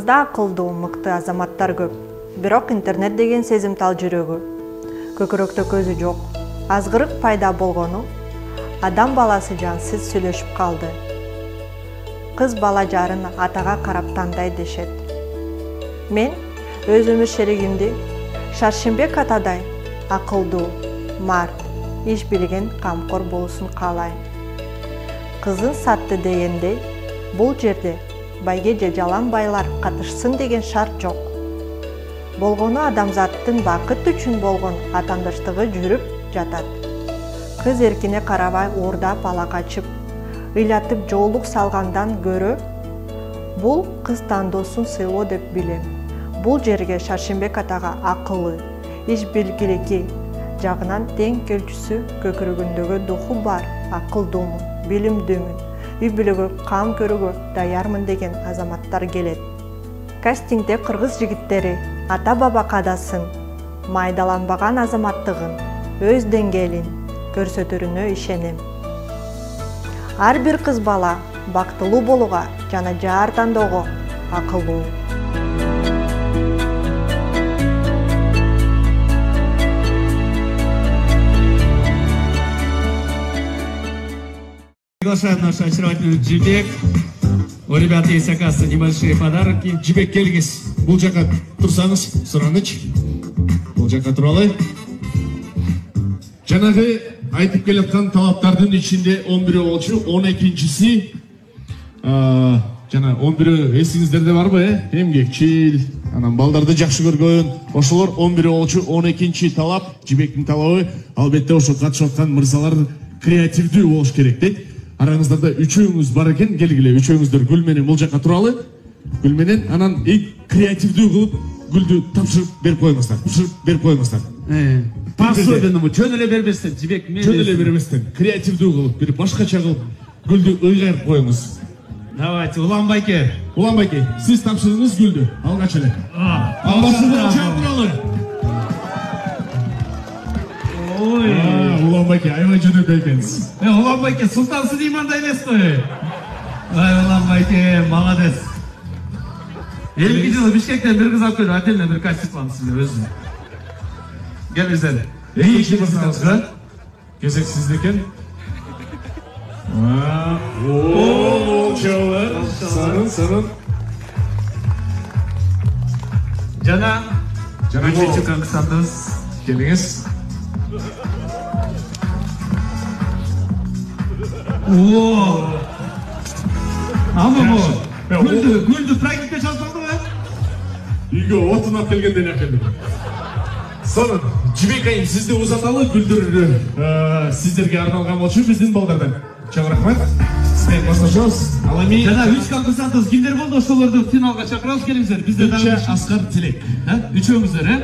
Кыргызда акылдуу, мыкты азаматтар көп. Бирок интернет деген сезимтал жүрөгү. Көкүрөктө көзү жок. Азгырык пайда болгону адам баласы жансыз сүйлөшүп калды. Кыз бала жарын атага карап тандай дешет. Мен өз өмүр шеригимди Шаршембек атадай акылдуу, март, иш билген камкор болуусун каалайм. Кызын сатты дегендей, бул жерде байге же жалан байлар катышсын деген шарт жок. Болгону адамзаттын бакыт үчүн болгон атандаштыгы жүрүп жатат. Кыз эркине карабай уурдап ала качып, ыйлатып жоолук салгандан көрө, бул кыз тандоосун сыйлоо деп билем. Бул жерге Шаршембек атага акылы, иш билгилиги жагынан тең келчүсү, көкүрөгүндөгү духу бар, акылдуумун, билимдүүмүн, үй бүлөгө кам көрүүгө даярмын деген азаматтар келет. Кастингде кыргыз жигиттери ата баба кадасын, майдаланбаган азаматтыгын, өз деңгээлин көрсөтөрүнө ишенем. Ар бир кыз бала бактылуу болууга жана жар тандоого акылдуу. Приглашаем нашу очаровательную Джибек. У ребят есть, оказывается, небольшие подарки. Джибек, келгиз. Бул жака турсаңыз, сураныч. Бул жака туралы. Жанагы айтып келаткан талаптардын ичинде 11 болчу, 12-си. Жана 11 эсиңиздерде барбы, эмгекчил, анан балдарды жакшы көргөн. Ошолор 11 болчу, 12-чи талап, Джибектин талабы. Албетте ошо катышып аткан мырзалар креативдүү болуш керек дейт. Араңыздарда үчөөңүз бар экен, келгиле үчөөңүздөр Гүл менен бул жака туралы. Гүл менен анан креативдүү кылып гүлдү тапшырып берип коюңуздар. Тапшырып берип коюңуздар. Особенно чөн эле бербестен, Жибек мен. Чөн эле бербестен, креативдүү кылып, бир башкача кылып гүлдү ыйгарып коюңуз. Давайте, Улан байке. Улан байке, сиз тапшырыңыз гүлдү. Алгач эле. Албашында чагыралы. Ой, Улан байке, аябай жөнөкөй экенсиз. Улан байке, Султан Сулеймандай эмес кой. Ай, Улан байке, молодец. Элки жылы Бишкектен бир кыз алып келип, отдельно бир кастинг кылам сизге өзү. Келиңиздер. Экинчи мырзаңызга кезек сизде экен. Чоолор, сарын. Жана үчүнчү конкурсантыбыз Келиңиз. Ама гүлдү практикте чалсаңды ба? Үйгө отун алып келгенден акелдим. Сонун, Жибек айым, сизди узаталы, гүлдүр сиздерге арналган болчу биздин балдардан. Чоң рахмат. Сизден коштошобуз. Ал эми жана 3 конкурсантыбыз кимдер болду? Ошолорду финалга чакырабыз, келиңиздер. Бизде Аскар Тилек. Үчөөңүздөр,